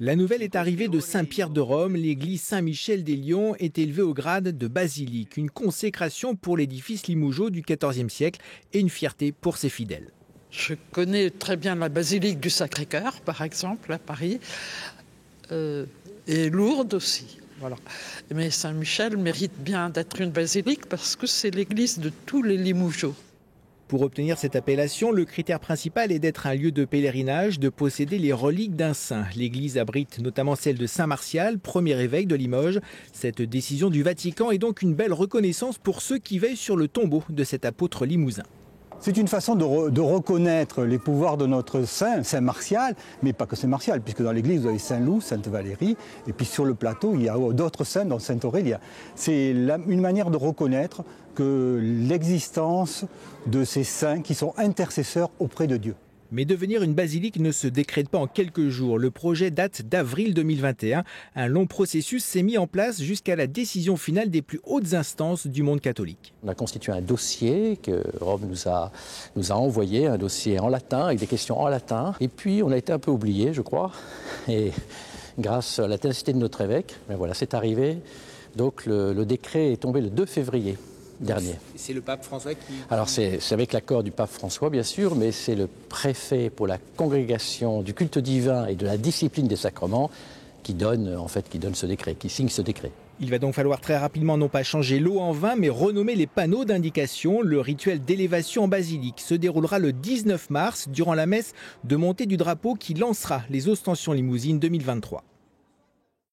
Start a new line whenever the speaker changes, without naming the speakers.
La nouvelle est arrivée de Saint-Pierre de Rome. L'église Saint-Michel des Lions est élevée au grade de basilique. Une consécration pour l'édifice limougeaud du XIVe siècle et une fierté pour ses fidèles.
Je connais très bien la basilique du Sacré-Cœur, par exemple, à Paris, et Lourdes aussi. Voilà. Mais Saint-Michel mérite bien d'être une basilique parce que c'est l'église de tous les Limougeaux.
Pour obtenir cette appellation, le critère principal est d'être un lieu de pèlerinage, de posséder les reliques d'un saint. L'église abrite notamment celle de Saint Martial, premier évêque de Limoges. Cette décision du Vatican est donc une belle reconnaissance pour ceux qui veillent sur le tombeau de cet apôtre limousin.
C'est une façon de reconnaître les pouvoirs de notre saint, Saint Martial, mais pas que Saint Martial, puisque dans l'église vous avez Saint Loup, Sainte Valérie, et puis sur le plateau il y a d'autres saints, dont Saint Aurélie. C'est une manière de reconnaître que l'existence de ces saints qui sont intercesseurs auprès de Dieu.
Mais devenir une basilique ne se décrète pas en quelques jours. Le projet date d'avril 2021. Un long processus s'est mis en place jusqu'à la décision finale des plus hautes instances du monde catholique.
On a constitué un dossier que Rome nous a envoyé, un dossier en latin, avec des questions en latin. Et puis on a été un peu oublié, je crois. Et grâce à la ténacité de notre évêque, mais voilà, c'est arrivé. Donc le décret est tombé le 2 février. Dernier.
C'est le pape François qui...
Alors c'est avec l'accord du pape François bien sûr, mais c'est le préfet pour la congrégation du culte divin et de la discipline des sacrements qui donne ce décret, qui signe ce décret.
Il va donc falloir très rapidement non pas changer l'eau en vin, mais renommer les panneaux d'indication. Le rituel d'élévation en basilique se déroulera le 19 mars durant la messe de montée du drapeau qui lancera les ostensions limousines 2023.